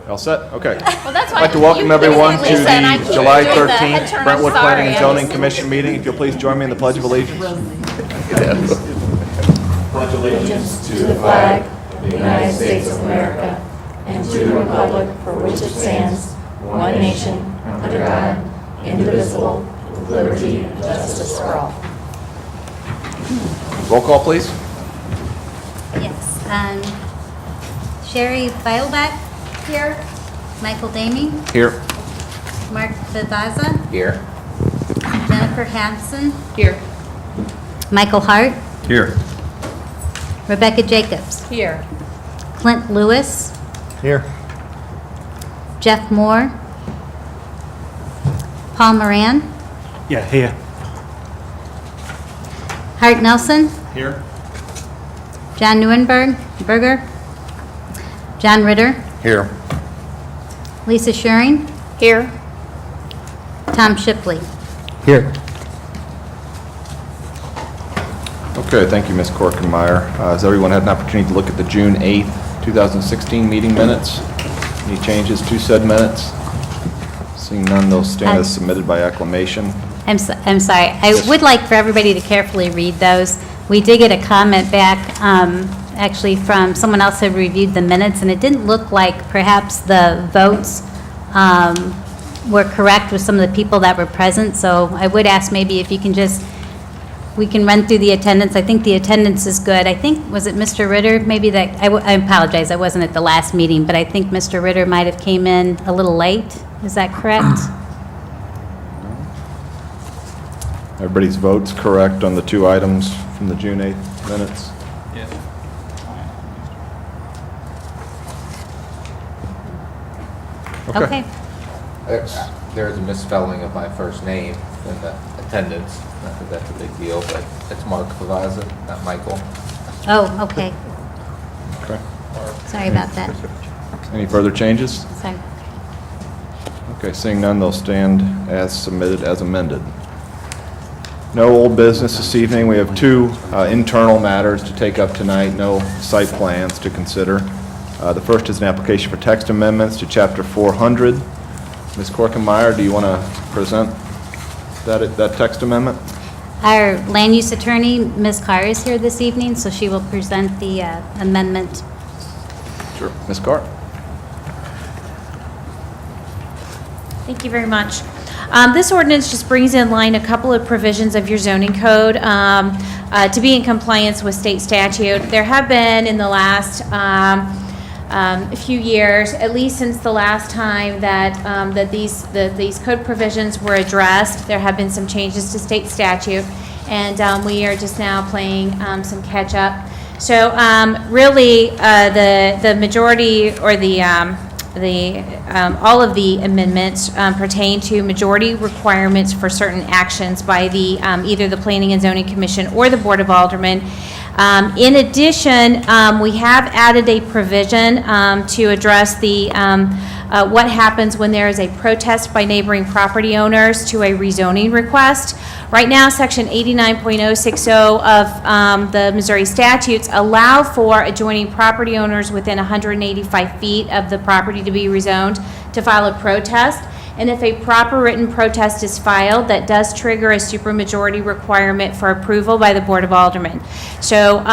All set? Okay. Well, that's why I'd like to welcome everyone to Lisa and I the keep July doing the 13th internal Brentwood Planning and sorry. Zoning Commission meeting. If you'll please join me in the Pledge of Allegiance. Pledge allegiance to the flag of the United States of America and to the republic for which it stands, one nation, under God, indivisible, with liberty and justice for all. Roll call, please. Yes. Sherry Feilbach. Here. Michael Damey. Here. Mark Vivaza. Here. Jennifer Hansen. Here. Michael Hart. Here. Rebecca Jacobs. Here. Clint Lewis. Here. Jeff Moore. Paul Moran. Yeah, here. Hart Nelson. Here. John Berger. John Ritter. Here. Lisa Schuring. Here. Tom Shipley. Here. Okay, thank you, Ms. Korkenmeier. Has everyone had an opportunity to look at the June 8th, 2016 meeting minutes? Any changes to said minutes? Seeing none, they'll stand as submitted by acclamation. I'm sorry. I would like for everybody to carefully read those. We did get a comment back, actually from someone else who reviewed the minutes, and it didn't look like perhaps the votes were correct with some of the people that were present. So I would ask maybe if you can we can run through the attendance. I think the attendance is good. I think, was it Mr. Ritter? Maybe that, I apologize, I wasn't at the last meeting, but I think Mr. Ritter might have came in a little late. Is that correct? Everybody's votes correct on the two items from the June 8th minutes? Yes. Okay. There's a misspelling of my first name in the attendance. Not that that's a big deal, but it's Mark Vivaza, not Michael. Oh, okay. Okay. Sorry about that. Any further changes? Sorry. Okay, seeing none, they'll stand as submitted as amended. No old business this evening. We have two internal matters to take up tonight, no site plans to consider. The first is an application for text amendments to Chapter 400. Ms. Korkenmeier, do you want to present that text amendment? Our land use attorney, Ms. Carr, is here this evening, so she will present the amendment. Sure. Ms. Carr? Thank you very much. This ordinance just brings in line a couple of provisions of your zoning code to be in compliance with state statute. There have been in the last a few years, at least since the last time that these code provisions were addressed, there have been some changes to state statute, and we are just now playing some catch up. So really, the majority or all of the amendments pertain to majority requirements for certain actions by the either the Planning and Zoning Commission or the Board of Aldermen. In addition, we have added a provision to address the what happens when there is a protest by neighboring property owners to a rezoning request. Right now, Section 89.060 of the Missouri statutes allow for adjoining property owners within 185 feet of the property to be rezoned to file a protest. And if a proper written protest is filed, that does trigger a supermajority requirement for approval by the Board of Aldermen. So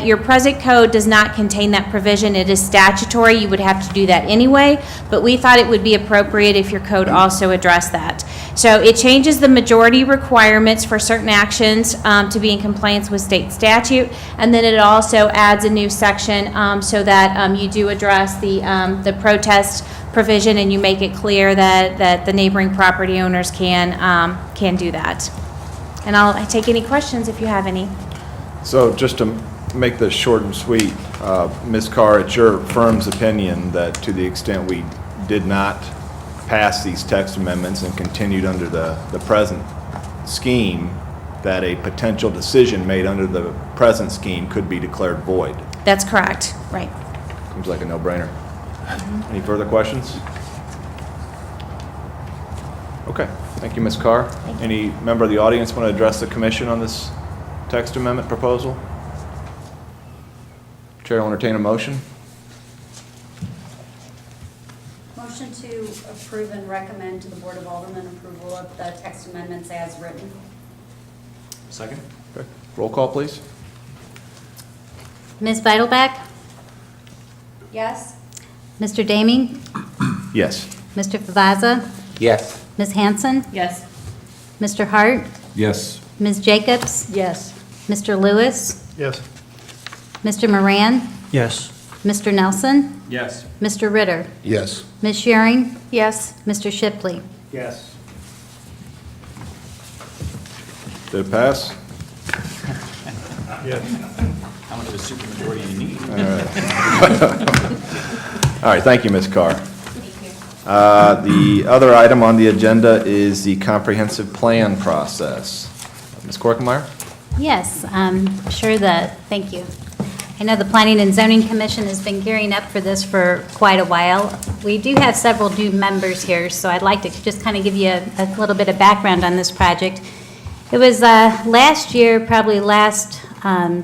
your present code does not contain that provision. It is statutory. You would have to do that anyway, but we thought it would be appropriate if your code also addressed that. So it changes the majority requirements for certain actions to be in compliance with state statute, and then it also adds a new section so that you do address the protest provision, and you make it clear that the neighboring property owners can do that. And I'll take any questions if you have any. So just to make this short and sweet, Ms. Carr, it's your firm's opinion that to the extent we did not pass these text amendments and continued under the present scheme, that a potential decision made under the present scheme could be declared void. That's correct, right. Seems like a no-brainer. Any further questions? Okay, thank you, Ms. Carr. Any member of the audience want to address the commission on this text amendment proposal? Chair will entertain a motion. Motion to approve and recommend to the Board of Aldermen approval of the text amendments as written. Second? Okay. Roll call, please. Ms. Beidelbach? Yes? Mr. Daming? Yes. Mr. Favazza? Yes. Ms. Hanson? Yes. Mr. Hart? Yes. Ms. Jacobs? Yes. Mr. Lewis? Yes. Mr. Moran? Yes. Mr. Nelson? Yes. Mr. Ritter? Yes. Ms. Scheuring? Yes. Mr. Shipley? Yes. Did it pass? Yes. How much of a supermajority do you need? All right, thank you, Ms. Carr. The other item on the agenda is the comprehensive plan process. Ms. Corkemeyer? Yes, thank you. I know the Planning and Zoning Commission has been gearing up for this for quite a while. We do have several new members here, so I'd like to just kind of give you a little bit of background on this project. It was last year, probably last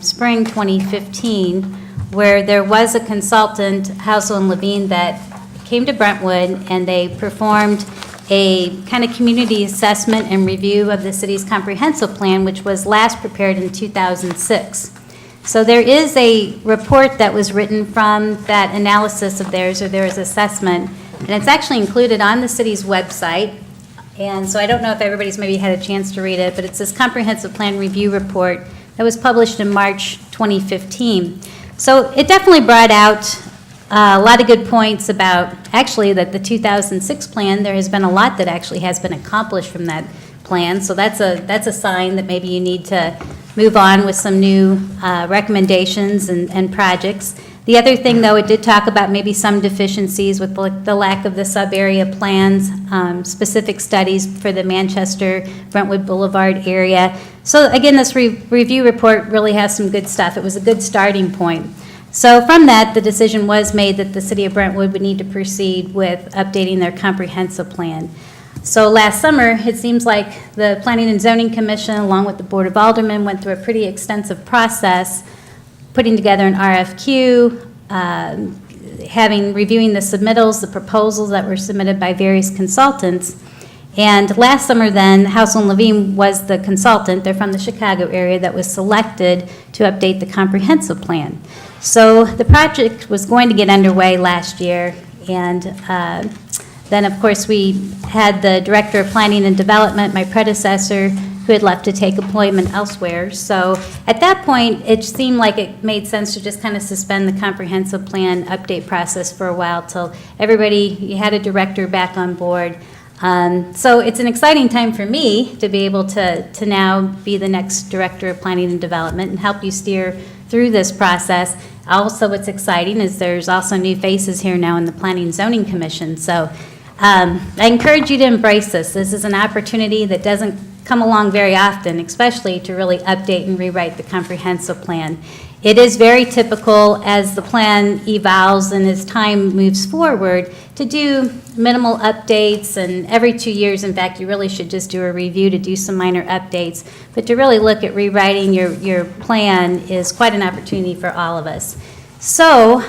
spring 2015, where there was a consultant, Housel and Levine, that came to Brentwood and they performed a kind of community assessment and review of the city's comprehensive plan, which was last prepared in 2006. So there is a report that was written from that analysis of theirs, or their assessment, and it's actually included on the city's website. And so I don't know if everybody's maybe had a chance to read it, but it's this comprehensive plan review report that was published in March 2015. So it definitely brought out a lot of good points about, actually, that the 2006 plan, there has been a lot that actually has been accomplished from that plan. So that's a sign that maybe you need to move on with some new recommendations and projects. The other thing, though, it did talk about maybe some deficiencies with the lack of the sub-area plans, specific studies for the Manchester-Brentwood Boulevard area. So again, this review report really has some good stuff. It was a good starting point. So from that, the decision was made that the city of Brentwood would need to proceed with updating their comprehensive plan. So last summer, it seems like the Planning and Zoning Commission, along with the Board of Aldermen, went through a pretty extensive process, putting together an RFQ, reviewing the submittals, the proposals that were submitted by various consultants. And last summer then, Housel and Levine was the consultant, they're from the Chicago area, that was selected to update the comprehensive plan. So the project was going to get underway last year, and then of course we had the Director of Planning and Development, my predecessor, who had left to take employment elsewhere. So at that point, it seemed like it made sense to just kind of suspend the comprehensive plan update process for a while till you had a director back on board. So it's an exciting time for me to be able to now be the next Director of Planning and Development and help you steer through this process. Also, what's exciting is there's also new faces here now in the Planning and Zoning Commission. So I encourage you to embrace this. This is an opportunity that doesn't come along very often, especially to really update and rewrite the comprehensive plan. It is very typical as the plan evolves and as time moves forward to do minimal updates, and every 2 years, in fact, you really should just do a review to do some minor updates. But to really look at rewriting your plan is quite an opportunity for all of us. So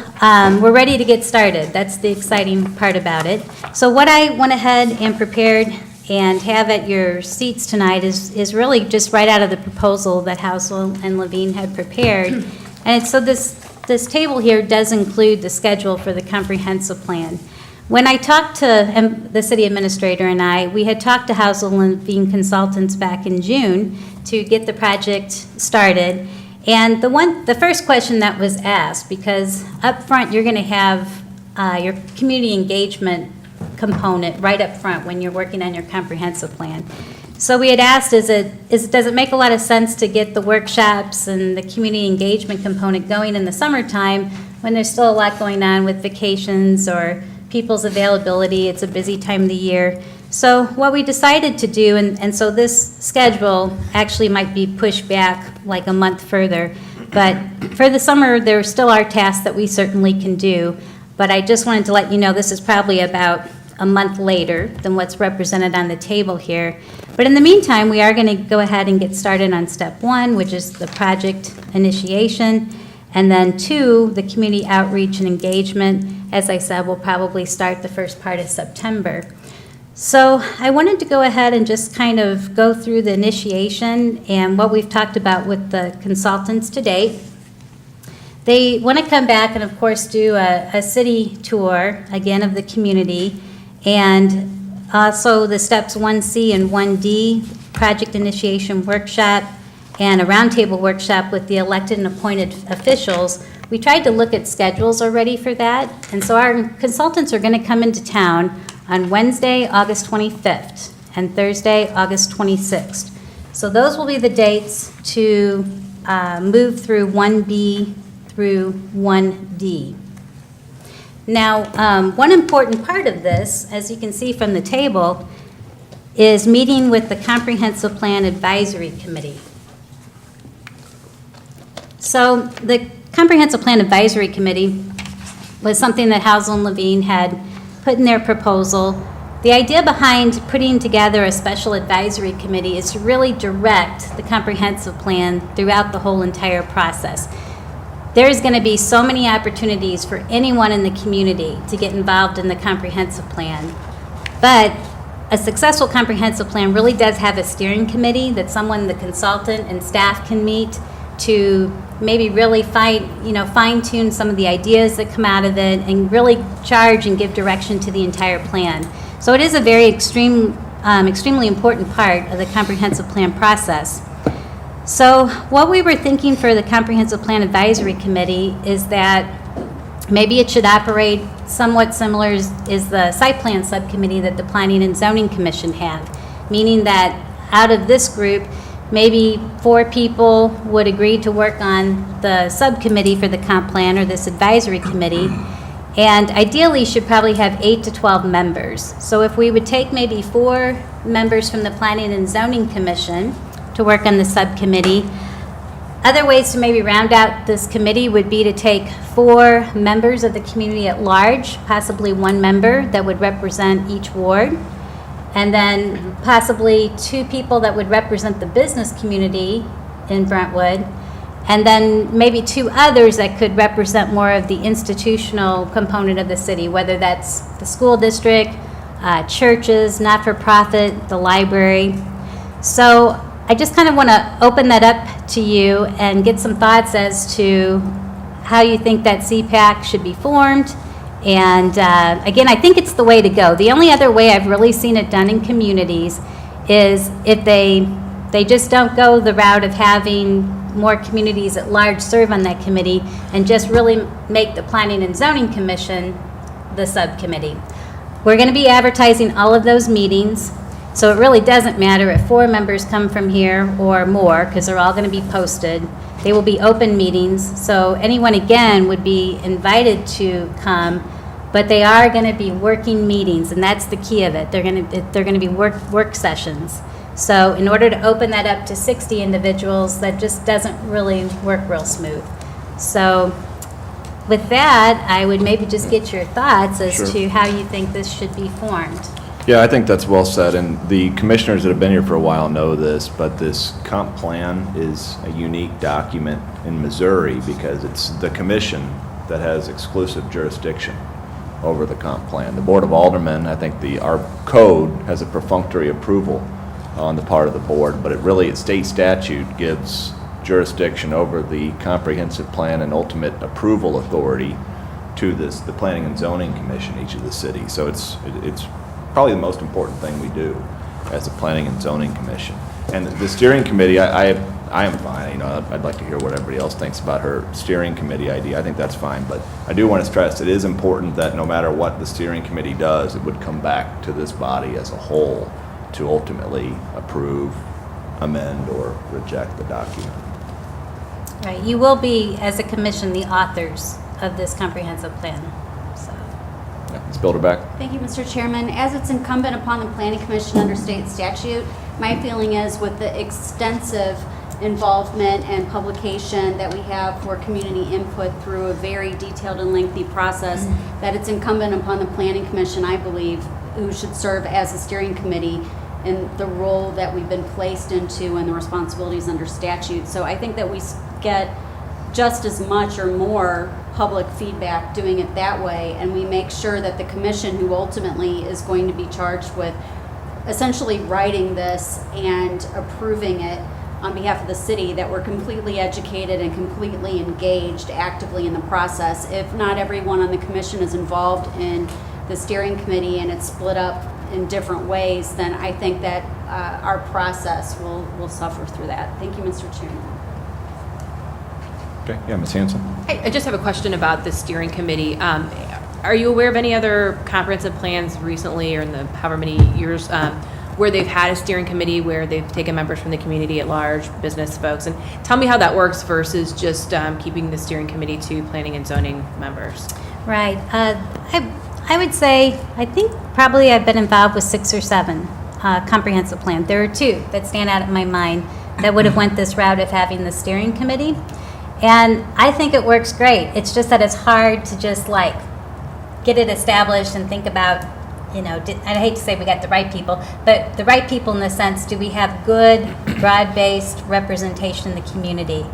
we're ready to get started. That's the exciting part about it. So what I went ahead and prepared and have at your seats tonight is really just right out of the proposal that Housel and Levine had prepared. And so this table here does include the schedule for the comprehensive plan. When I talked to the city administrator and we had talked to Housel and Levine consultants back in June to get the project started. And the first question that was asked, because up front you're going to have your community engagement component right up front when you're working on your comprehensive plan. So we had asked, does it make a lot of sense to get the workshops and the community engagement component going in the summertime when there's still a lot going on with vacations or people's availability? It's a busy time of the year. So what we decided to do, and so this schedule actually might be pushed back like a month further, but for the summer there still are tasks that we certainly can do. But I just wanted to let you know this is probably about a month later than what's represented on the table here. But in the meantime, we are going to go ahead and get started on step one, which is the project initiation. And then 2, the community outreach and engagement, as I said, will probably start the first part of September. So I wanted to go ahead and just kind of go through the initiation and what we've talked about with the consultants to date. They want to come back and, of course, do a city tour, again, of the community, and also the steps 1C and 1D, project initiation workshop, and a roundtable workshop with the elected and appointed officials. We tried to look at schedules already for that, and so our consultants are going to come into town on Wednesday, August 25th, and Thursday, August 26th. So those will be the dates to move through 1B through 1D. Now, one important part of this, as you can see from the table, is meeting with the Comprehensive Plan Advisory Committee. So the Comprehensive Plan Advisory Committee was something that Housel and Levine had put in their proposal. The idea behind putting together a special advisory committee is to really direct the comprehensive plan throughout the whole entire process. There's going to be so many opportunities for anyone in the community to get involved in the comprehensive plan. But a successful comprehensive plan really does have a steering committee that someone, the consultant and staff, can meet to maybe really fine-tune some of the ideas that come out of it and really charge and give direction to the entire plan. So it is a very extremely important part of the comprehensive plan process. So what we were thinking for the Comprehensive Plan Advisory Committee is that maybe it should operate somewhat similar as the site plan subcommittee that the Planning and Zoning Commission have, meaning that out of this group, maybe 4 people would agree to work on the subcommittee for the comp plan or this advisory committee, and ideally should probably have 8 to 12 members. So if we would take maybe 4 members from the Planning and Zoning Commission to work on the subcommittee, other ways to maybe round out this committee would be to take 4 members of the community at large, possibly 1 member that would represent each ward, and then possibly 2 people that would represent the business community in Brentwood, and then maybe 2 others that could represent more of the institutional component of the city, whether that's the school district, churches, not-for-profit, the library. So I just kind of want to open that up to you and get some thoughts as to how you think that CPAC should be formed. And again, I think it's the way to go. The only other way I've really seen it done in communities is if they just don't go the route of having more communities at large serve on that committee and just really make the Planning and Zoning Commission the subcommittee. We're going to be advertising all of those meetings, so it really doesn't matter if 4 members come from here or more, because they're all going to be posted. They will be open meetings, so anyone, again, would be invited to come, but they are going to be working meetings, and that's the key of it. They're going to be work sessions. So in order to open that up to 60 individuals, that just doesn't really work real smooth. So with that, I would maybe just get your thoughts as Sure. to how you think this should be formed. Yeah, I think that's well said, and the commissioners that have been here for a while know this, but this comp plan is a unique document in Missouri because it's the commission that has exclusive jurisdiction over the comp plan. The Board of Aldermen, I think our code has a perfunctory approval on the part of the board, but state statute gives jurisdiction over the comprehensive plan and ultimate approval authority to the Planning and Zoning Commission, each of the cities. So it's probably the most important thing we do as a Planning and Zoning Commission. And the steering committee, I am fine. I'd like to hear what everybody else thinks about her steering committee idea. I think that's fine, but I do want to stress it is important that no matter what the steering committee does, it would come back to this body as a whole to ultimately approve, amend, or reject the document. Right, you will be, as a commission, the authors of this comprehensive plan, so. Yeah, Ms. Bilderback? Thank you, Mr. Chairman. As it's incumbent upon the Planning Commission under state statute, my feeling is with the extensive involvement and publication that we have for community input through a very detailed and lengthy process, that it's incumbent upon the Planning Commission, I believe, who should serve as a steering committee in the role that we've been placed into and the responsibilities under statute. So I think that we get just as much or more public feedback doing it that way, and we make sure that the commission, who ultimately is going to be charged with essentially writing this and approving it on behalf of the city, that we're completely educated and completely engaged actively in the process. If not everyone on the commission is involved in the steering committee and it's split up in different ways, then I think that our process will suffer through that. Thank you, Mr. Chairman. Okay, yeah, Ms. Hanson? I just have a question about the steering committee. Are you aware of any other comprehensive plans recently or in the however many years where they've had a steering committee where they've taken members from the community at large, business folks? And tell me how that works versus just keeping the steering committee to planning and zoning members. Right. I would say, I think probably I've been involved with 6 or 7 comprehensive plans. There are 2 that stand out in my mind that would have went this route of having the steering committee. And I think it works great. It's just that it's hard to just like get it established and think about, you know, I hate to say we got the right people, but the right people in the sense, do we have good, broad-based representation in the community?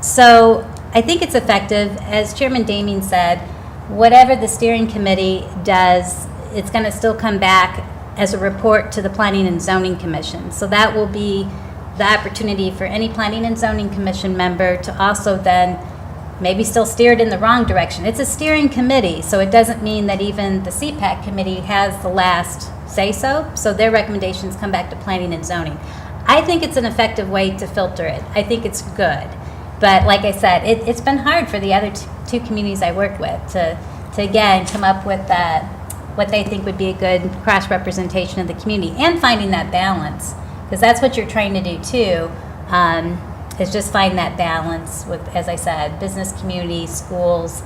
So I think it's effective. As Chairman Damien said, whatever the steering committee does, it's going to still come back as a report to the Planning and Zoning Commission. So that will be the opportunity for any Planning and Zoning Commission member to also then maybe still steer it in the wrong direction. It's a steering committee, so it doesn't mean that even the CPAC committee has the last say-so. So their recommendations come back to Planning and Zoning. I think it's an effective way to filter it. I think it's good. But like I said, it's been hard for the other 2 communities I work with to again come up with that, what they think would be a good cross-representation of the community and finding that balance. Because that's what you're trying to do too, is just find that balance with, as I said, business community, schools,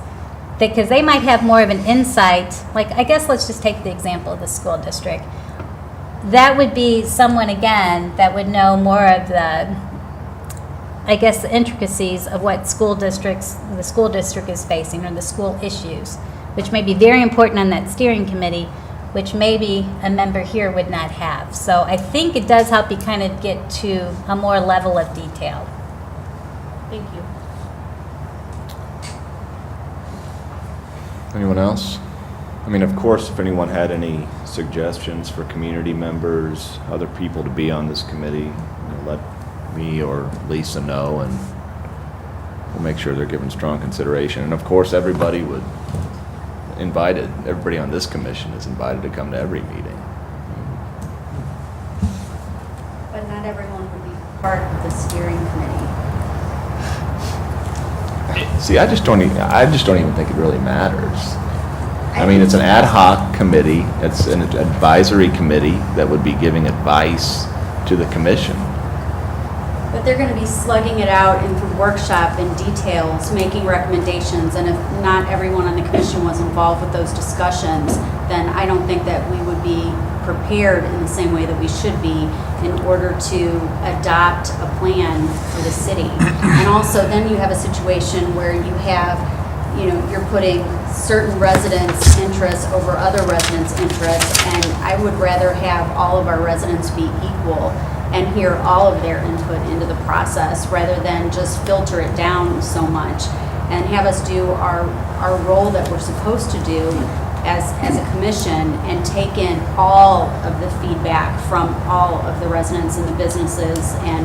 because they might have more of an insight. Like, I guess let's just take the example of the school district. That would be someone, again, that would know more of the, I guess, the intricacies of what the school district is facing or the school issues, which may be very important on that steering committee, which maybe a member here would not have. So I think it does help you kind of get to a more level of detail. Thank you. Anyone else? I mean, of course, if anyone had any suggestions for community members, other people to be on this committee, you know, let me or Lisa know, and we'll make sure they're given strong consideration. And of course, everybody on this commission is invited to come to every meeting. But not everyone would be part of the steering committee. See, I just don't even think it really matters. I mean, it's an ad hoc committee, it's an advisory committee that would be giving advice to the commission. But they're going to be slugging it out in the workshop in details, making recommendations, and if not everyone on the commission was involved with those discussions, then I don't think that we would be prepared in the same way that we should be in order to adopt a plan for the city. And also, then you have a situation where you have, you know, you're putting certain residents' interests over other residents' interests, and I would rather have all of our residents be equal and hear all of their input into the process rather than just filter it down so much and have us do our role that we're supposed to do as a commission and take in all of the feedback from all of the residents and the businesses. And,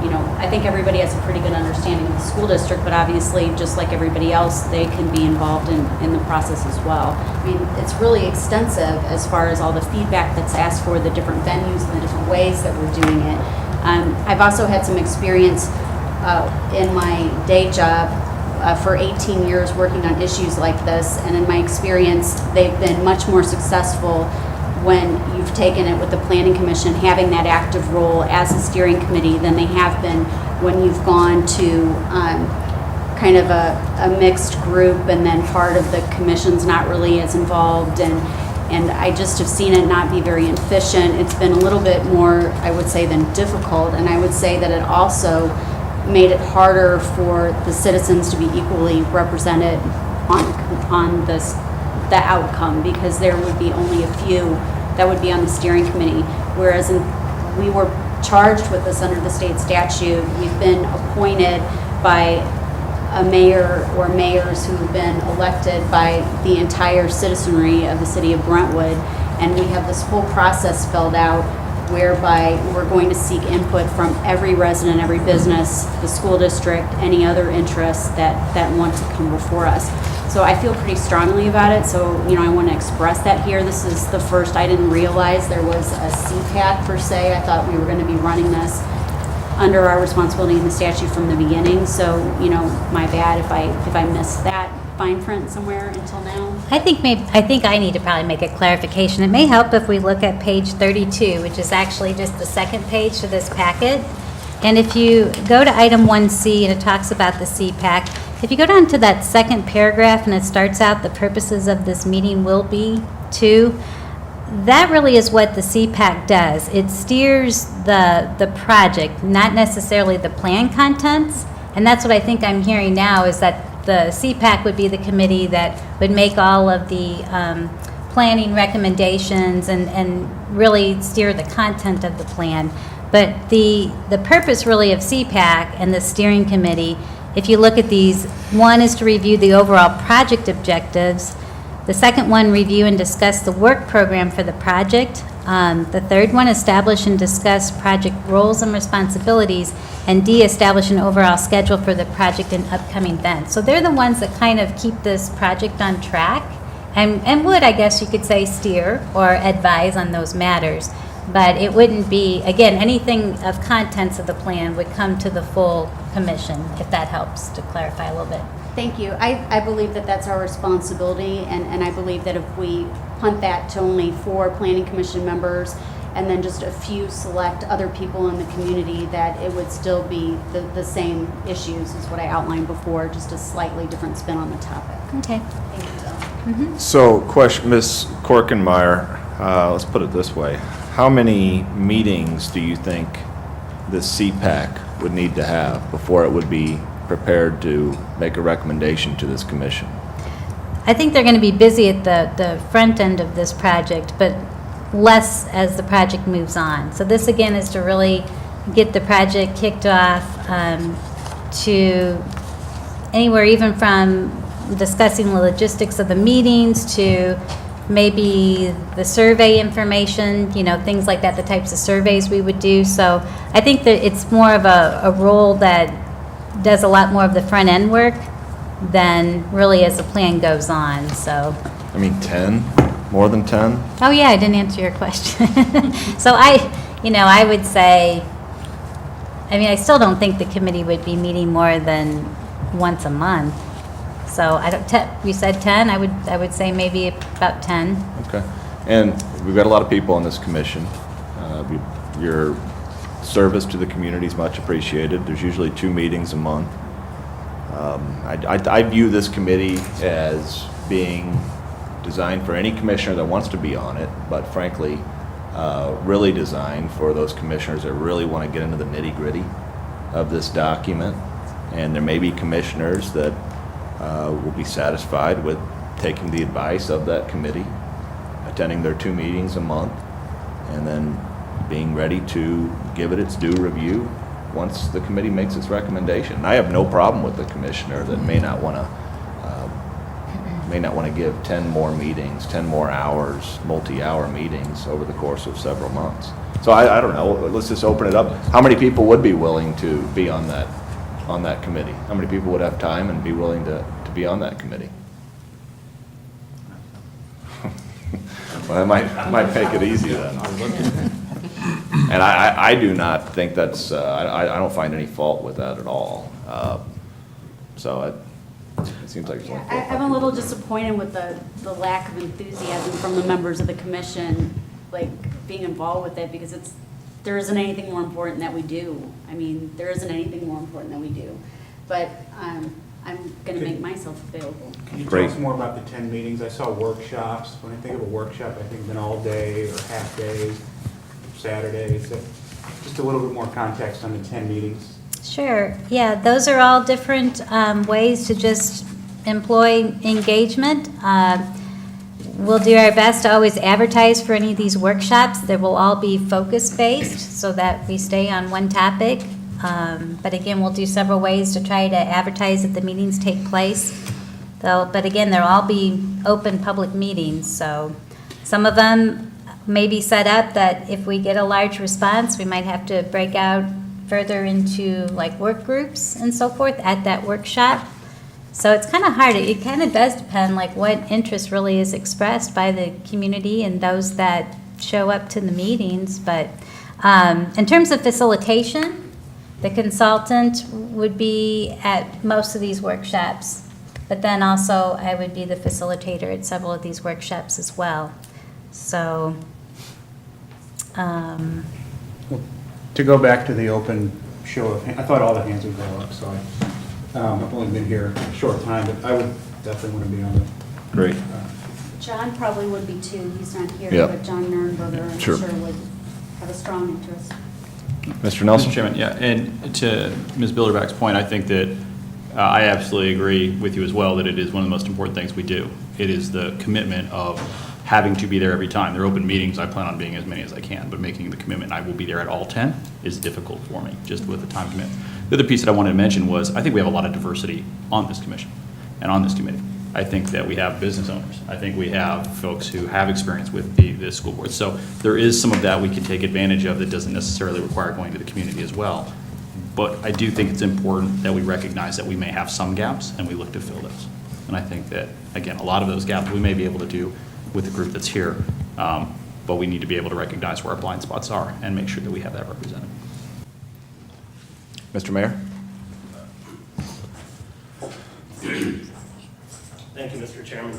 you know, I think everybody has a pretty good understanding of the school district, but obviously, just like everybody else, they can be involved in the process as well. I mean, it's really extensive as far as all the feedback that's asked for, the different venues and the different ways that we're doing it. I've also had some experience in my day job for 18 years working on issues like this, and in my experience, they've been much more successful when you've taken it with the Planning Commission having that active role as a steering committee than they have been when you've gone to kind of a mixed group and then part of the commission's not really as involved, and I just have seen it not be very efficient. It's been a little bit more, I would say, than difficult, and I would say that it also made it harder for the citizens to be equally represented on this the outcome, because there would be only a few that would be on the steering committee, whereas we were charged with this under the state statute. We've been appointed by a mayor or mayors who've been elected by the entire citizenry of the city of Brentwood. And we have this whole process filled out whereby we're going to seek input from every resident, every business, the school district, any other interests that want to come before us. So I feel pretty strongly about it, so, I want to express that here. This is the first, I didn't realize there was a CPAC per se. I thought we were going to be running this under our responsibility in the statute from the beginning, so, my bad if I missed that fine print somewhere until now. I think I need to probably make a clarification. It may help if we look at page 32, which is actually just the second page to this packet. And if you go to item 1C and it talks about the CPAC, if you go down to that second paragraph and it starts out, the purposes of this meeting will be to, that really is what the CPAC does. It steers the project, not necessarily the plan contents. And that's what I think I'm hearing now, is that the CPAC would be the committee that would make all of the planning recommendations and really steer the content of the plan. But the purpose really of CPAC and the steering committee, if you look at these, one is to review the overall project objectives. The second one, review and discuss the work program for the project. The third one, establish and discuss project roles and responsibilities. And D, establish an overall schedule for the project and upcoming events. So they're the ones that kind of keep this project on track and would, I guess you could say, steer or advise on those matters. But it wouldn't be, again, anything of contents of the plan would come to the full commission, if that helps to clarify a little bit. Thank you. I believe that that's our responsibility, and I believe that if we punt that to only 4 planning commission members and then just a few select other people in the community, that it would still be the same issues as what I outlined before, just a slightly different spin on the topic. Okay. Thank you, Bill. So, question, Ms. Korkenmeier, let's put it this way. How many meetings do you think the CPAC would need to have before it would be prepared to make a recommendation to this commission? I think they're going to be busy at the front end of this project, but less as the project moves on. So this, again, is to really get the project kicked off to anywhere even from discussing the logistics of the meetings to maybe the survey information, things like that, the types of surveys we would do. So I think that it's more of a role that does a lot more of the front end work than really as the plan goes on, so. 10? More than 10? Oh, yeah, I didn't answer your question. So I would say, I still don't think the committee would be meeting more than once a month. So you said 10, I would say maybe about 10. Okay. And we've got a lot of people on this commission. Your service to the community is much appreciated. There's usually 2 meetings a month. I view this committee as being designed for any commissioner that wants to be on it, but frankly, really designed for those commissioners that really want to get into the nitty-gritty of this document. And there may be commissioners that will be satisfied with taking the advice of that committee, attending their 2 meetings a month, and then being ready to give it its due review once the committee makes its recommendation. I have no problem with the commissioner that may not want to give 10 more meetings, 10 more hours, multi-hour meetings over the course of several months. So I don't know, let's just open it up. How many people would be willing to be on that committee? How many people would have time and be willing to be on that committee? Well, that might make it easy then. And I do not think that's, I don't find any fault with that at all. So it seems like it's only 4 or 5 I'm a little people. disappointed with the lack of enthusiasm from the members of the commission, being involved with it, because there isn't anything more important that we do. There isn't anything more important that we do. But I'm going to make myself available. Can you tell Great. us more about the 10 meetings? I saw workshops. When I think of a workshop, I think of an all day or half days, Saturdays. Just a little bit more context on the 10 meetings. Sure. Yeah, those are all different ways to just employ engagement. We'll do our best to always advertise for any of these workshops. They will all be focus-based so that we stay on one topic. But again, we'll do several ways to try to advertise that the meetings take place. But again, they'll all be open public meetings, so some of them may be set up that if we get a large response, we might have to break out further into like work groups and so forth at that workshop. So it's kind of hard. It kind of does depend like what interest really is expressed by the community and those that show up to the meetings. But in terms of facilitation, the consultant would be at most of these workshops. But then also I would be the facilitator at several of these workshops as well. So, To go back to the open show of hands, I thought all the hands would go up, so I've only been here a short time, but I would definitely want to be on the. Great. John probably would be too. He's not here, Yeah. but John Nurnberger, I'm Sure. sure would have a strong interest. Mr. Nelson? Mr. Chairman, yeah, and to Ms. Bilderback's point, I think that I absolutely agree with you as well that it is one of the most important things we do. It is the commitment of having to be there every time. They're open meetings, I plan on being as many as I can, but making the commitment, I will be there at all 10, is difficult for me, just with the time commitment. The other piece that I wanted to mention was, I think we have a lot of diversity on this commission and on this committee. I think that we have business owners. I think we have folks who have experience with the school board. So there is some of that we can take advantage of that doesn't necessarily require going to the community as well. But I do think it's important that we recognize that we may have some gaps and we look to fill those. And I think that, again, a lot of those gaps we may be able to do with the group that's here, but we need to be able to recognize where our blind spots are and make sure that we have that represented. Mr. Mayor? Thank you, Mr. Chairman.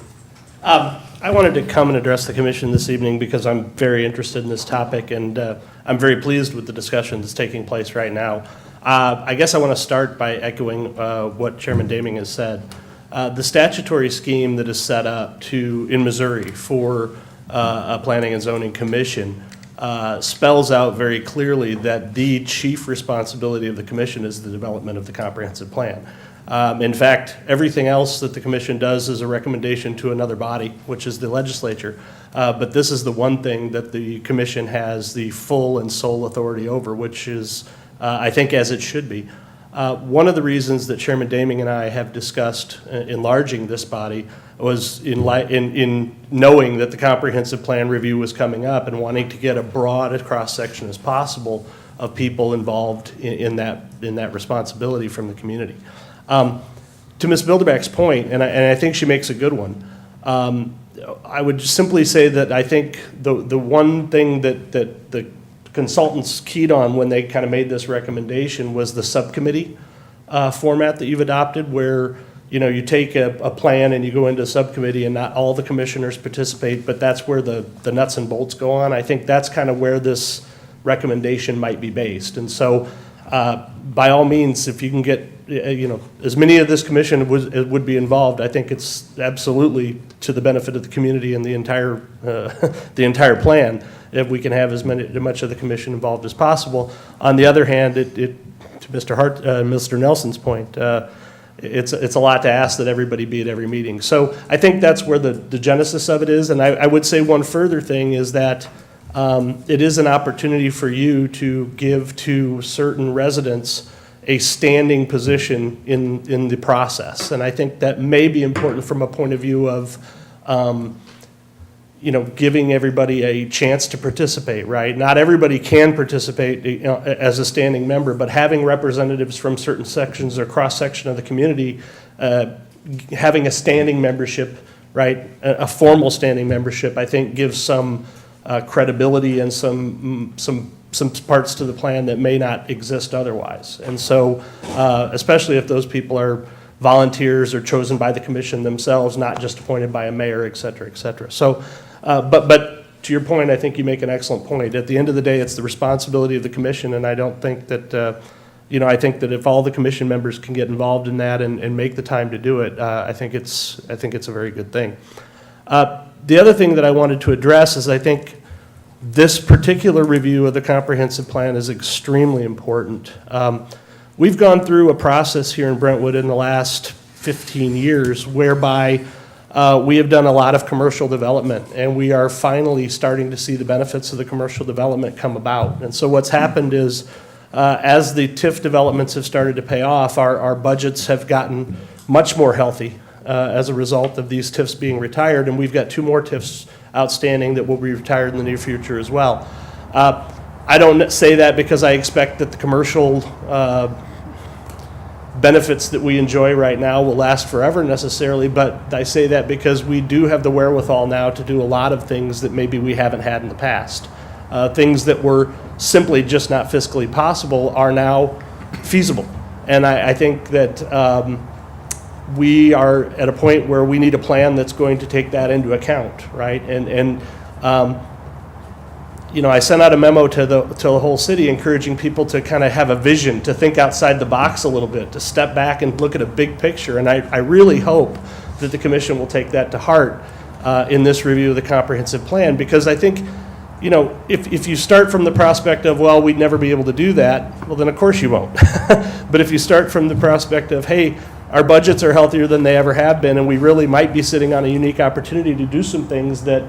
I wanted to come and address the commission this evening because I'm very interested in this topic, and I'm very pleased with the discussion that's taking place right now. I guess I want to start by echoing what Chairman Daming has said. The statutory scheme that is set up in Missouri for a planning and zoning commission spells out very clearly that the chief responsibility of the commission is the development of the comprehensive plan. In fact, everything else that the commission does is a recommendation to another body, which is the legislature. But this is the one thing that the commission has the full and sole authority over, which is, I think, as it should be. One of the reasons that Chairman Daming and I have discussed enlarging this body was in knowing that the comprehensive plan review was coming up and wanting to get a broad cross-section as possible of people involved in that responsibility from the community. To Ms. Bilderback's point, and I think she makes a good one, I would simply say that I think the one thing that the consultants keyed on when they kind of made this recommendation was the subcommittee format that you've adopted, where you take a plan and you go into a subcommittee and not all the commissioners participate, but that's where the nuts and bolts go on. I think that's kind of where this recommendation might be based. And so by all means, if you can get as many of this commission would be involved, I think it's absolutely to the benefit of the community and the entire plan if we can have as much of the commission involved as possible. On the other hand, to Mr. Nelson's point, it's a lot to ask that everybody be at every meeting. So I think that's where the genesis of it is. And I would say one further thing is that it is an opportunity for you to give to certain residents a standing position in the process. And I think that may be important from a point of view of, giving everybody a chance to participate, right? Not everybody can participate as a standing member, but having representatives from certain sections or cross-section of the community, having a standing membership, right, a formal standing membership, I think gives some credibility and some parts to the plan that may not exist otherwise. And so, especially if those people are volunteers or chosen by the commission themselves, not just appointed by a mayor, et cetera, et cetera. So, but to your point, I think you make an excellent point. At the end of the day, it's the responsibility of the commission, and I don't think that, I think that if all the commission members can get involved in that and make the time to do it, I think it's a very good thing. The other thing that I wanted to address is I think this particular review of the comprehensive plan is extremely important. We've gone through a process here in Brentwood in the last 15 years whereby we have done a lot of commercial development, and we are finally starting to see the benefits of the commercial development come about. And so what's happened is as the TIF developments have started to pay off, our budgets have gotten much more healthy as a result of these TIFs being retired, and we've got 2 more TIFs outstanding that will be retired in the near future as well. I don't say that because I expect that the commercial benefits that we enjoy right now will last forever necessarily, but I say that because we do have the wherewithal now to do a lot of things that maybe we haven't had in the past. Things that were simply just not fiscally possible are now feasible. And I think that we are at a point where we need a plan that's going to take that into account, right? You know, I sent out a memo to the whole city encouraging people to kind of have a vision, to think outside the box a little bit, to step back and look at a big picture. And I really hope that the commission will take that to heart in this review of the comprehensive plan, because I think, you know, if you start from the prospect of, well, we'd never be able to do that, well, then of course you won't. But if you start from the prospect of, hey, our budgets are healthier than they ever have been, and we really might be sitting on a unique opportunity to do some things that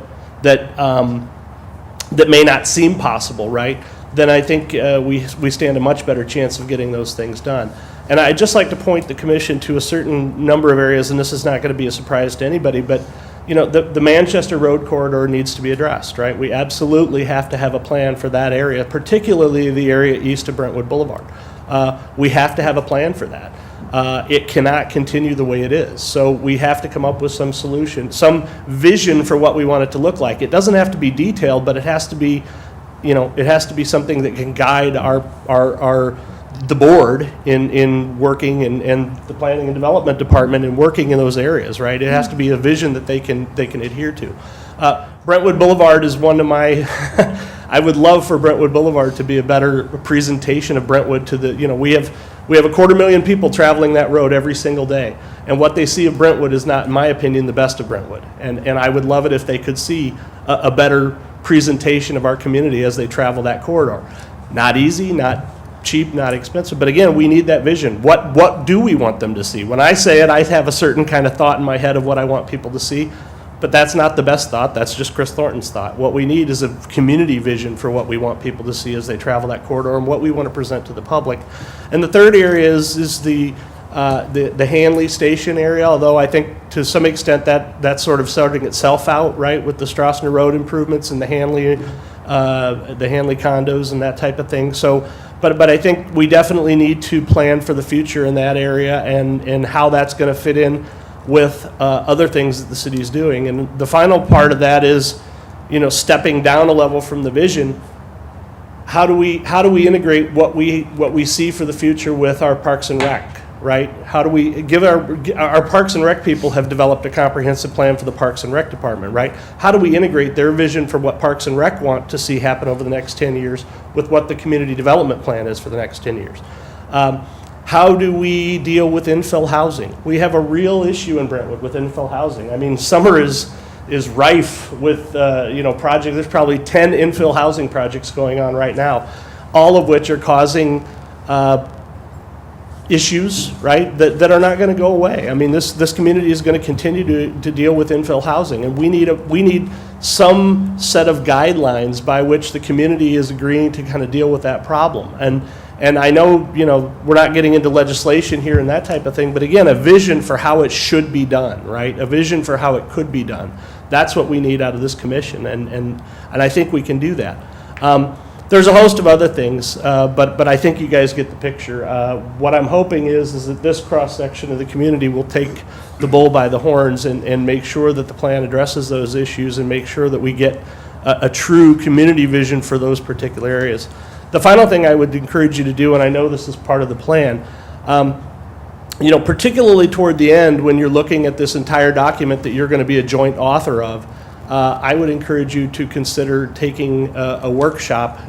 may not seem possible, right? Then I think we stand a much better chance of getting those things done. And I'd just like to point the commission to a certain number of areas, and this is not going to be a surprise to anybody, but you know, the Manchester Road corridor needs to be addressed, right? We absolutely have to have a plan for that area, particularly the area east of Brentwood Boulevard. We have to have a plan for that. It cannot continue the way it is. So we have to come up with some solution, some vision for what we want it to look like. It doesn't have to be detailed, but it has to be, you know, it has to be something that can guide the board in working and the planning and development department in working in those areas, right? It has to be a vision that they can adhere to. Brentwood Boulevard is one of my, I would love for Brentwood Boulevard to be a better presentation of Brentwood to the, you know, we have 250,000 people traveling that road every single day. And what they see of Brentwood is not, in my opinion, the best of Brentwood. And I would love it if they could see a better presentation of our community as they travel that corridor. Not easy, not cheap, not expensive, but again, we need that vision. What do we want them to see? When I say it, I have a certain kind of thought in my head of what I want people to see, but that's not the best thought. That's just Chris Thornton's thought. What we need is a community vision for what we want people to see as they travel that corridor and what we want to present to the public. And the third area is the Hanley Station area, although I think to some extent that's sort of sorting itself out, right, with the Strassner Road improvements and the Hanley condos and that type of thing. So, but I think we definitely need to plan for the future in that area and how that's going to fit in with other things that the city is doing. And the final part of that is, you know, stepping down a level from the vision. How do we integrate what we see for the future with our Parks and Rec, right? How do we give our Parks and Rec people have developed a comprehensive plan for the Parks and Rec department, right? How do we integrate their vision for what Parks and Rec want to see happen over the next 10 years with what the community development plan is for the next 10 years? How do we deal with infill housing? We have a real issue in Brentwood with infill housing. I mean, summer is rife with, you know, projects. There's probably 10 infill housing projects going on right now, all of which are causing issues, right, that are not going to go away. I mean, this community is going to continue to deal with infill housing, and we need some set of guidelines by which the community is agreeing to kind of deal with that problem. And I know, you know, we're not getting into legislation here and that type of thing, but again, a vision for how it should be done, right? A vision for how it could be done. That's what we need out of this commission, and I think we can do that. There's a host of other things, but I think you guys get the picture. What I'm hoping is that this cross-section of the community will take the bull by the horns and make sure that the plan addresses those issues and make sure that we get a true community vision for those particular areas. The final thing I would encourage you to do, and I know this is part of the plan, you know, particularly toward the end when you're looking at this entire document that you're going to be a joint author of, I would encourage you to consider taking a workshop,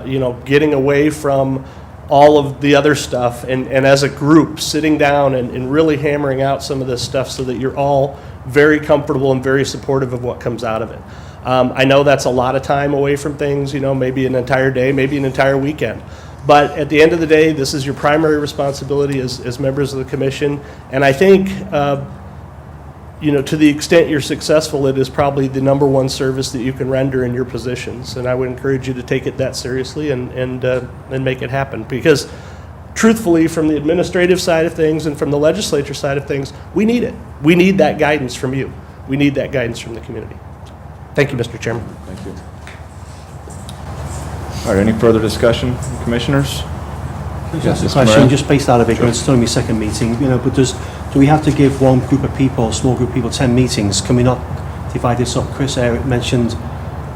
you know, getting away from all of the other stuff and as a group sitting down and really hammering out some of this stuff so that you're all very comfortable and very supportive of what comes out of it. I know that's a lot of time away from things, you know, maybe an entire day, maybe an entire weekend. But at the end of the day, this is your primary responsibility as members of the commission. And I think to the extent you're successful, it is probably the number one service that you can render in your positions. And I would encourage you to take it that seriously and make it happen. Because truthfully, from the administrative side of things and from the legislature side of things, we need it. We need that guidance from you. We need that guidance from the community. Thank you, Mr. Chairman. Thank you. All right, any further discussion, commissioners? Yes, Just a Mr. question, Moran? just based out of it, Sure. it's only my second meeting, but do we have to give one group of people, small group of people, 10 meetings? Can we not divide this up? Chris mentioned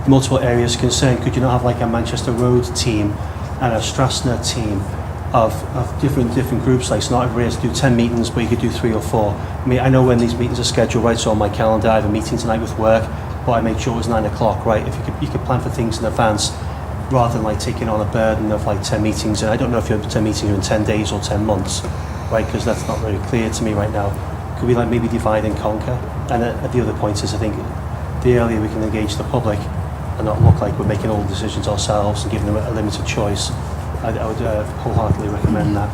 multiple areas of concern. Could you not have like a Manchester Road team and a Strathna team of different groups? Like, it's not everybody has to do 10 meetings, but you could do 3 or 4. I mean, I know when these meetings are scheduled, right, so on my calendar, I have a meeting tonight with work, but I make sure it was 9 o'clock, right? If you could plan for things in advance, rather than like taking on a burden of like 10 meetings. And I don't know if you have 10 meetings in 10 days or 10 months, right? Because that's not very clear to me right now. Could we like maybe divide and conquer? And the other point is, I think the earlier we can engage the public and not look like we're making all the decisions ourselves and giving them a limited choice, I would wholeheartedly recommend that.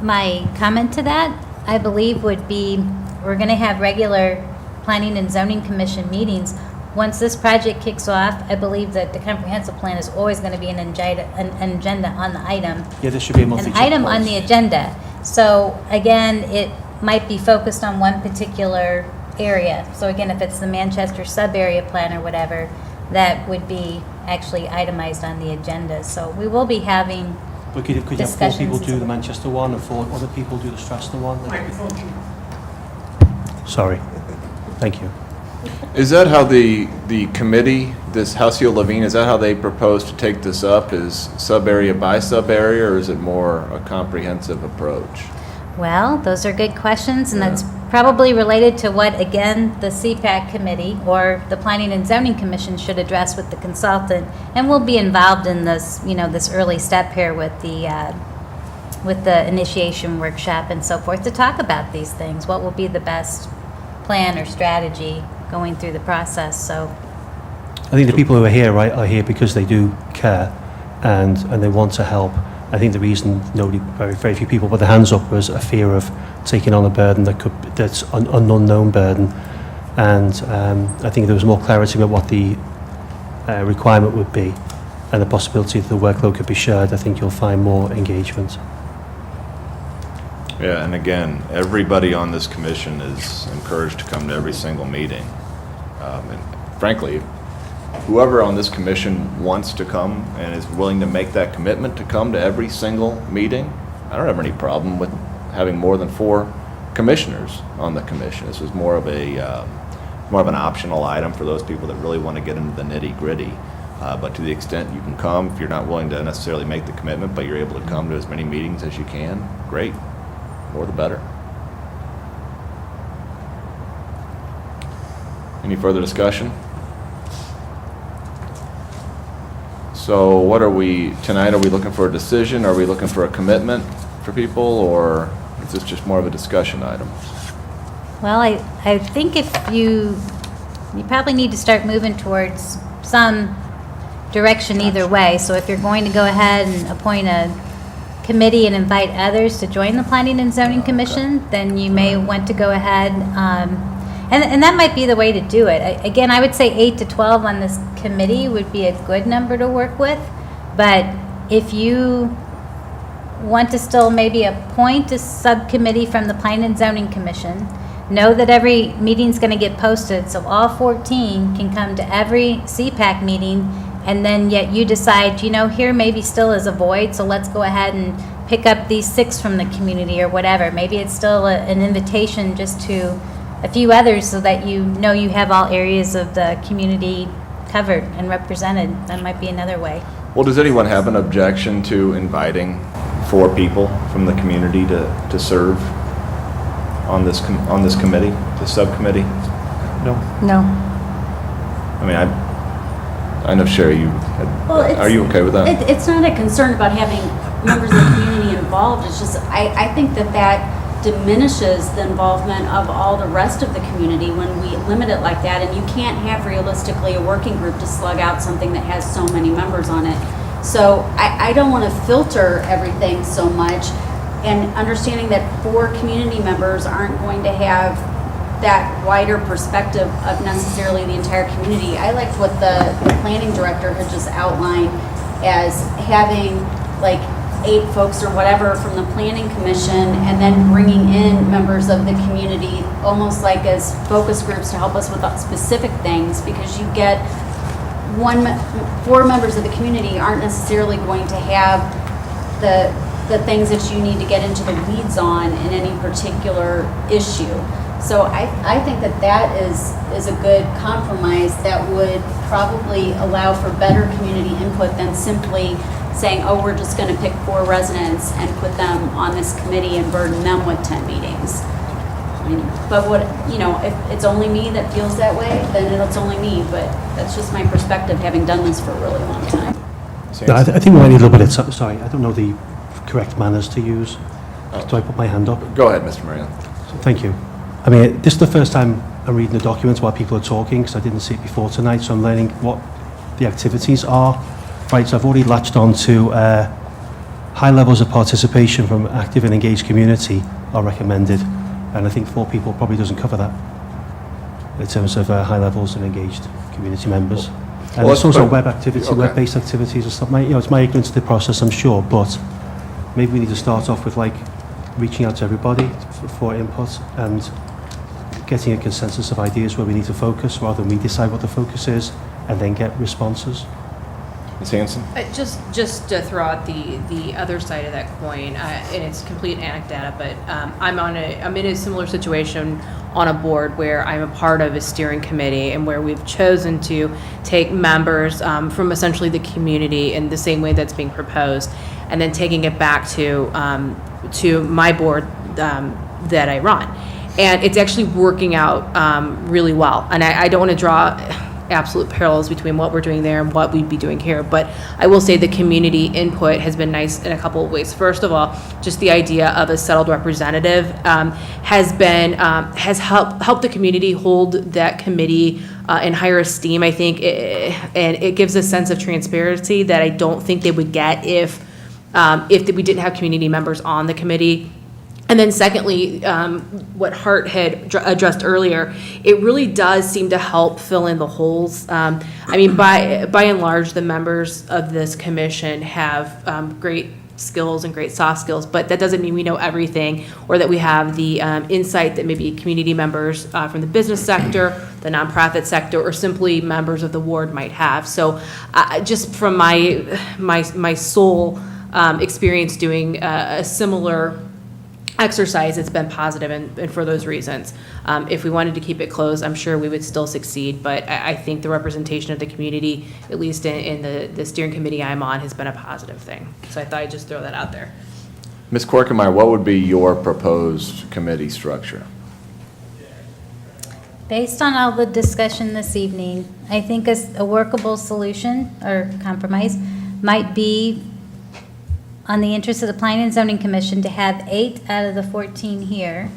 My comment to that, I believe, would be, we're going to have regular Planning and Zoning Commission meetings. Once this project kicks off, I believe that the comprehensive plan is always going to be an agenda on the item. Yeah, there should be a monthly An item on checkpoint. the agenda. So again, it might be focused on one particular area. So again, if it's the Manchester sub-area plan or whatever, that would be actually itemized on the agenda. So we will be having But could you have 4 discussions people and do so- the Manchester one and 4 other people do the Strathna one? Sorry. Thank you. Is that how the committee, this Halcyon Levine, is that how they propose to take this up? Is sub-area by sub-area, or is it more a comprehensive approach? Well, those are good questions, and Yeah. that's probably related to what, again, the CPAC committee or the Planning and Zoning Commission should address with the consultant. And we'll be involved in this, this early step here with the initiation workshop and so forth to talk about these things. What will be the best plan or strategy going through the process, so. I think the people who are here, right, are here because they do care and they want to help. I think the reason very few people put their hands up was a fear of taking on a burden that's an unknown burden. And I think if there was more clarity about what the requirement would be and the possibility that the workload could be shared, I think you'll find more engagement. Yeah, and again, everybody on this commission is encouraged to come to every single meeting. And frankly, whoever on this commission wants to come and is willing to make that commitment to come to every single meeting, I don't have any problem with having more than 4 commissioners on the commission. This was more of an optional item for those people that really want to get into the nitty-gritty. But to the extent you can come, if you're not willing to necessarily make the commitment, but you're able to come to as many meetings as you can, great. More the better. Any further discussion? So what are we, tonight, are we looking for a decision? Are we looking for a commitment for people, or is this just more of a discussion item? Well, I think if you probably need to start moving towards some direction either way. So if you're going to go ahead and appoint a committee and invite others to join the Planning and Zoning Commission, then you may want to go ahead, and that might be the way to do it. Again, I would say 8 to 12 on this committee would be a good number to work with, but if you want to still maybe appoint a subcommittee from the Planning and Zoning Commission, know that every meeting's going to get posted, so all 14 can come to every CPAC meeting, and then yet you decide, here maybe still is a void, so let's go ahead and pick up these 6 from the community or whatever. Maybe it's still an invitation just to a few others so that you have all areas of the community covered and represented. That might be another way. Well, does anyone have an objection to inviting 4 people from the community to serve on this committee, the subcommittee? No. I mean, I know, Sherry, are you okay with that? It's not a concern about having members of the community involved. It's just, I think that diminishes the involvement of all the rest of the community when we limit it like that. And you can't have realistically a working group to slug out something that has so many members on it. So I don't want to filter everything so much. and understanding that 4 community members aren't going to have that wider perspective of necessarily the entire community. I liked what the planning director had just outlined as having like 8 folks or whatever from the planning commission and then bringing in members of the community almost like as focus groups to help us with specific things, because you get 4 members of the community aren't necessarily going to have the things that you need to get into the weeds on in any particular issue. So I think that is a good compromise that would probably allow for better community input than simply saying, oh, we're just going to pick 4 residents and put them on this committee and burden them with 10 meetings. I mean, but if it's only me that feels that way, then it's only me, but that's just my perspective, having done this for a really long time. No, I think we might need a little bit of, sorry, I don't know the correct manners to use. Do I put my hand up? Go ahead, Mr. Marion. Thank you. I mean, this is the first time I'm reading the documents while people are talking, because I didn't see it before tonight, so I'm learning what the activities are. Right, so I've already latched on to high levels of participation from active and engaged community are recommended, and I think 4 people probably doesn't cover that in terms of high levels and engaged community members. And Well, there's also but- web activity, okay. web-based activities and stuff. It's my ignorance of the process, I'm sure, but maybe we need to start off with like reaching out to everybody for input and getting a consensus of ideas where we need to focus, rather than we decide what the focus is and then get responses. Ms. Hanson? Just to throw out the other side of that coin, and it's complete anecdata, but I'm in a similar situation on a board where I'm a part of a steering committee and where we've chosen to take members from essentially the community in the same way that's being proposed, and then taking it back to my board that I run. And it's actually working out really well. And I don't want to draw absolute parallels between what we're doing there and what we'd be doing here, but I will say the community input has been nice in a couple of ways. First of all, just the idea of a settled representative has helped the community hold that committee in higher esteem, I think, and it gives a sense of transparency that I don't think they would get if we didn't have community members on the committee. And then secondly, what Hart had addressed earlier, it really does seem to help fill in the holes. I mean, by and large, the members of this commission have great skills and great soft skills, but that doesn't mean we know everything, or that we have the insight that maybe community members from the business sector, the nonprofit sector, or simply members of the ward might have. So just from my sole experience doing a similar exercise, it's been positive, and for those reasons. If we wanted to keep it closed, I'm sure we would still succeed, but I think the representation of the community, at least in the steering committee I'm on, has been a positive thing. So I thought I'd just throw that out there. Ms. Corkemeyer, what would be your proposed committee structure? Based on all the discussion this evening, I think a workable solution or compromise might be, on the interest of the Planning and Zoning Commission, to have 8 out of the 14 here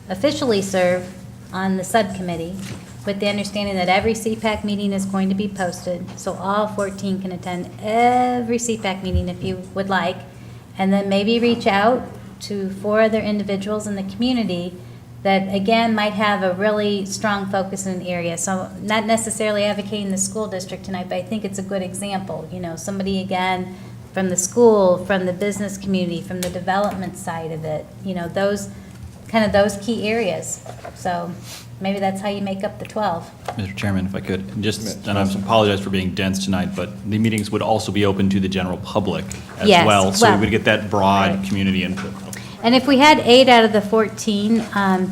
officially serve on the subcommittee, with the understanding that every CPAC meeting is going to be posted, so all 14 can attend every CPAC meeting if you would like, and then maybe reach out to 4 other individuals in the community that, again, might have a really strong focus in an area. So not necessarily advocating the school district tonight, but I think it's a good example. Somebody, again, from the school, from the business community, from the development side of it, those key areas. So maybe that's how you make up the 12. Mr. Chairman, if I could, and I apologize for being dense tonight, but the meetings would also be open to the general public as Yes, well, so we well, would get that broad right. community input. And if we had 8 out of the 14,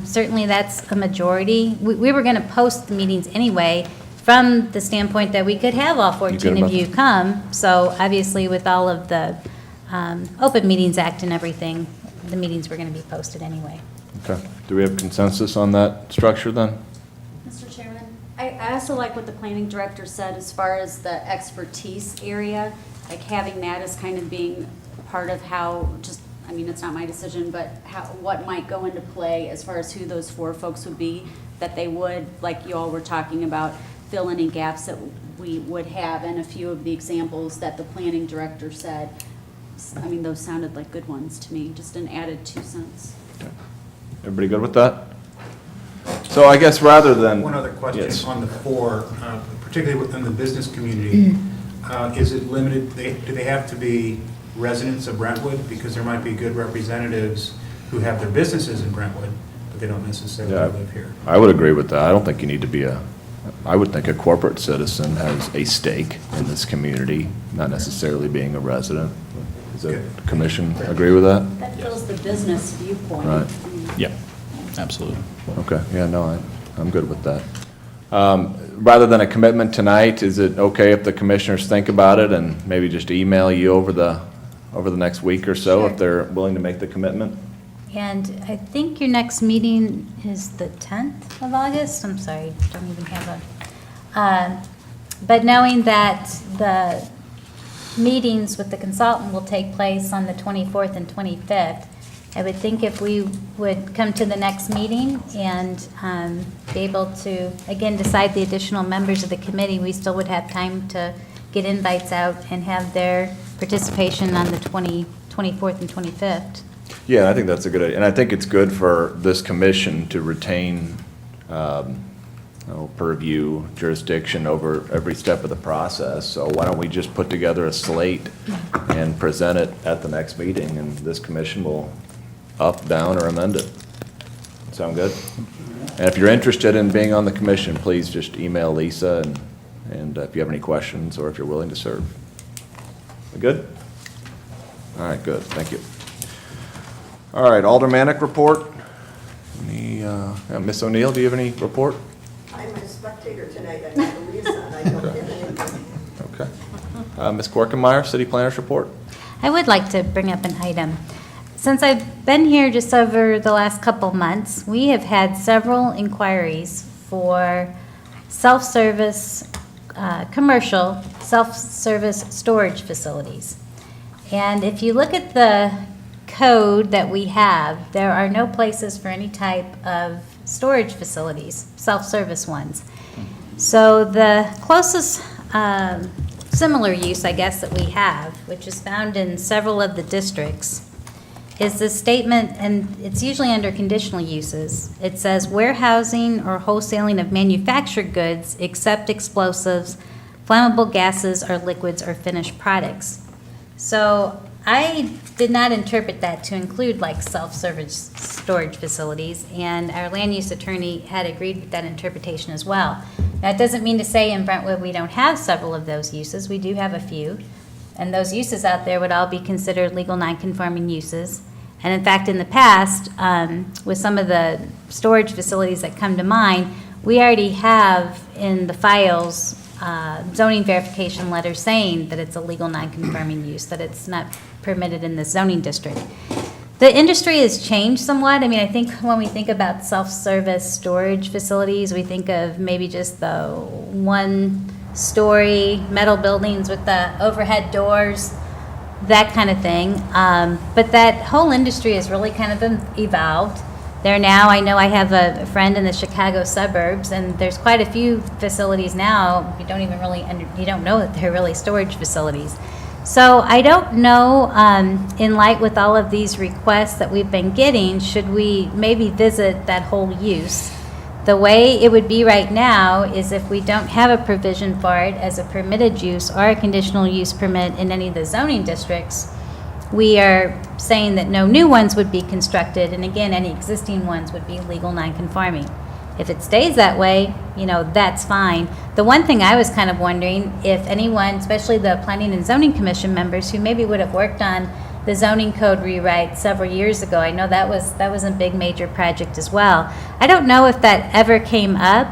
certainly that's a majority. We were going to post the meetings anyway, from the standpoint that we could have all 14 of you come. So obviously, with all of the Open Meetings Act and everything, the meetings were going to be posted anyway. Okay. Do we have consensus on that structure then? Mr. Chairman, I also like what the planning director said as far as the expertise area, like having that as kind of being part of how, it's not my decision, but what might go into play as far as who those 4 folks would be, that they would, like you all were talking about, fill any gaps that we would have, and a few of the examples that the planning director said I mean, those sounded like good ones to me, just an added 2 cents. Everybody good with that? So I guess rather than. One other question Yes. on the 4, particularly within the business community. Is it limited, do they have to be residents of Brentwood? Because there might be good representatives who have their businesses in Brentwood, but they don't necessarily Yeah, live here. I would agree with that. I don't think you need to be I would think a corporate citizen has a stake in this community, not necessarily being a resident. Does the Good. commission agree with that? That fills the business viewpoint. Right. I mean, Yeah, absolutely. Okay, yeah, no, I'm good with that. Rather than a commitment tonight, is it okay if the commissioners think about it and maybe just email you over the next week or so if Sure. they're willing to make the commitment? And I think your next meeting is the 10th of August? I'm sorry, don't even have but knowing that the meetings with the consultant will take place on the 24th and 25th, I would think if we would come to the next meeting and be able to, again, decide the additional members of the committee, we still would have time to get invites out and have their participation on the 24th and 25th. Yeah, I think that's a good idea. And I think it's good for this commission to retain purview jurisdiction over every step of the process. So why don't we just put together a slate and present it at the next meeting, and this commission will up, down, or amend it. Sound good? And if you're interested in being on the commission, please just email Lisa and if you have any questions or if you're willing to serve. We good? All right, good. Thank you. All right, Aldermanic report. Ms. O'Neill, do you have any report? I'm a spectator tonight, I'm not Lisa, and I don't have anything. Okay. Ms. Korkenmeier, City Planners report. I would like to bring up an item. Since I've been here just over the last couple months, we have had several inquiries for self-service, commercial self-service storage facilities. And if you look at the code that we have, there are no places for any type of storage facilities, self-service ones. So the closest similar use, I guess, that we have, which is found in several of the districts, is the statement, and it's usually under conditional uses. It says warehousing or wholesaling of manufactured goods except explosives, flammable gases, or liquids or finished products. So I did not interpret that to include like self-service storage facilities, and our land use attorney had agreed with that interpretation as well. Now, it doesn't mean to say in Brentwood we don't have several of those uses. We do have a few, and those uses out there would all be considered legal non-conforming uses. And in fact, in the past, with some of the storage facilities that come to mind, we already have in the files zoning verification letters saying that it's a legal non-conforming use, that it's not permitted in the zoning district. The industry has changed somewhat. I mean, I think when we think about self-service storage facilities, we think of maybe just the one-story metal buildings with the overhead doors, that kind of thing. But that whole industry has really kind of evolved. There now, I know I have a friend in the Chicago suburbs, and there's quite a few facilities now, you don't even really, you don't know that they're really storage facilities. So I don't know, in light with all of these requests that we've been getting, should we maybe visit that whole use? The way it would be right now is if we don't have a provision for it as a permitted use or a conditional use permit in any of the zoning districts, we are saying that no new ones would be constructed, and again, any existing ones would be legal non-conforming. If it stays that way, you know, that's fine. The one thing I was kind of wondering if anyone, especially the Planning and Zoning Commission members who maybe would have worked on the zoning code rewrite several years ago, I know that was a big major project as well. I don't know if that ever came up,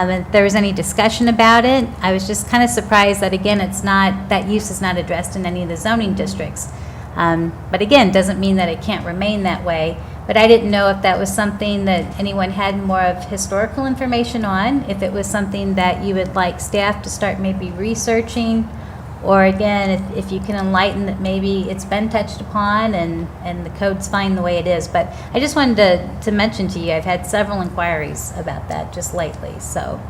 if there was any discussion about it. I was just kind of surprised that again, that use is not addressed in any of the zoning districts. But again, doesn't mean that it can't remain that way. But I didn't know if that was something that anyone had more of historical information on, if it was something that you would like staff to start maybe researching, or again, if you can enlighten that maybe it's been touched upon and the code's fine the way it is. But I just wanted to mention to you, I've had several inquiries about that just lately, so.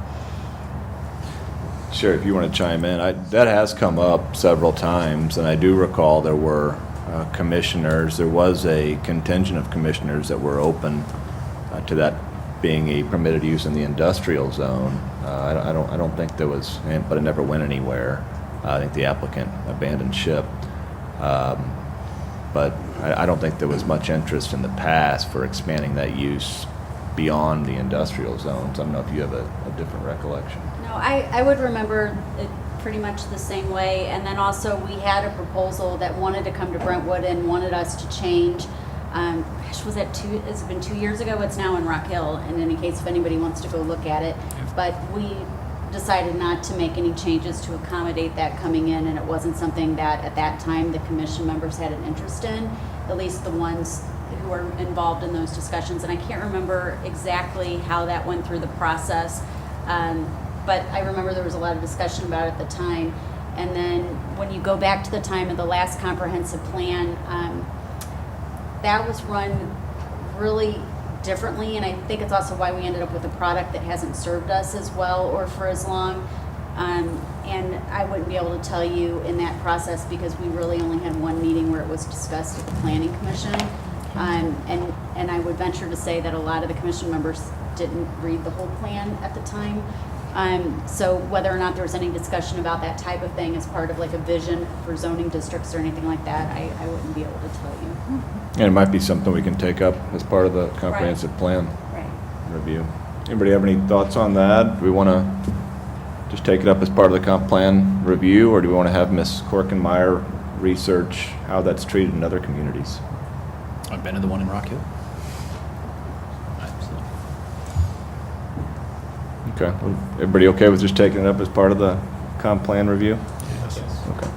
Sure, if you want to chime in. That has come up several times, and I do recall there were commissioners, there was a contingent of commissioners that were open to that being a permitted use in the industrial zone. I don't think there was, but it never went anywhere. I think the applicant abandoned ship. But I don't think there was much interest in the past for expanding that use beyond the industrial zones. I don't know if you have a different recollection. No, I would remember it pretty much the same way. And then also, we had a proposal that wanted to come to Brentwood and wanted us to change. Gosh, was that it's been 2 years ago? It's now in Rock Hill, in any case, if anybody wants to go look at it. But we decided not to make any changes to accommodate that coming in, and it wasn't something that, at that time, the commission members had an interest in, at least the ones who were involved in those discussions. And I can't remember exactly how that went through the process, but I remember there was a lot of discussion about it at the time. And then when you go back to the time of the last comprehensive plan, that was run really differently, and I think it's also why we ended up with a product that hasn't served us as well or for as long. And I wouldn't be able to tell you in that process because we really only had one meeting where it was discussed at the Planning Commission. And I would venture to say that a lot of the commission members didn't read the whole plan at the time. So whether or not there was any discussion about that type of thing as part of like a vision for zoning districts or anything like that, I wouldn't be able to tell you. And it might be something we can take up as part of the comprehensive plan Right. review. Anybody have any thoughts on that? Do we want to just take it up as part of the comp plan review, or do we want to have Ms. Korkenmeier research how that's treated in other communities? I've been to the one in Rock Hill. Okay. Well, everybody okay with just taking it up as part of the comp plan review? Yes. Okay.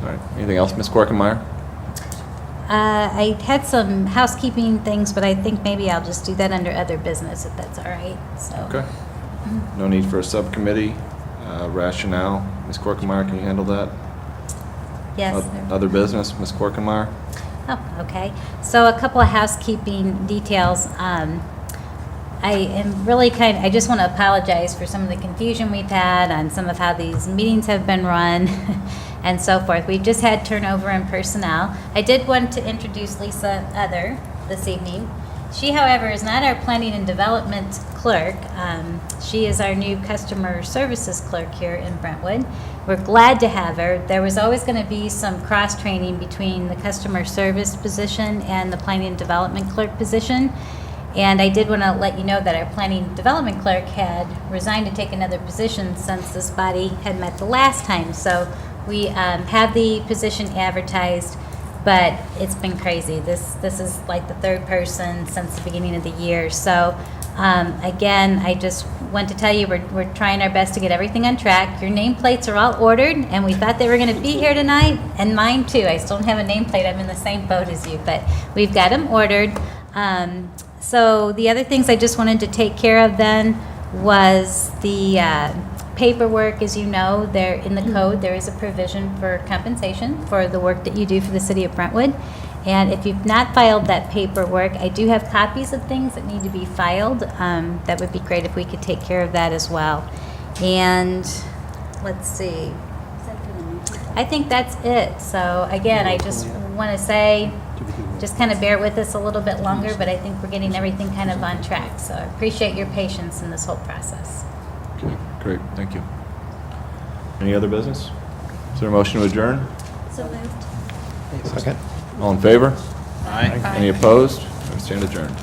All right. Anything else, Ms. Korkenmeier? I had some housekeeping things, but I think maybe I'll just do that under other business if that's all right, so. Okay. No need for a subcommittee rationale. Ms. Korkenmeier, can you handle that? Yes. Other business, Ms. Korkenmeier? Oh, okay. So a couple of housekeeping details. I am really I just want to apologize for some of the confusion we've had on some of how these meetings have been run and so forth. We've just had turnover in personnel. I did want to introduce Lisa Other this evening. She, however, is not our planning and development clerk. She is our new customer services clerk here in Brentwood. We're glad to have her. There was always going to be some cross-training between the customer service position and the planning and development clerk position. And I did want to let you know that our planning and development clerk had resigned to take another position since this body had met the last time. So we had the position advertised, but it's been crazy. This is like the third person since the beginning of the year. So again, I just want to tell you we're trying our best to get everything on track. Your nameplates are all ordered, and we thought they were going to be here tonight, and mine too. I still don't have a nameplate. I'm in the same boat as you, but we've got them ordered. So the other things I just wanted to take care of then was the paperwork. As you know, there in the code, there is a provision for compensation for the work that you do for the city of Brentwood. And if you've not filed that paperwork, I do have copies of things that need to be filed. That would be great if we could take care of that as well. And let's see. I think that's it. So again, I just want to say, just kind of bear with us a little bit longer, but I think we're getting everything kind of on track. So I appreciate your patience in this whole process. Okay, great, thank you. Any other business? Is there a motion to adjourn? So moved. Second. All in favor? Aye. Any opposed? I stand adjourned.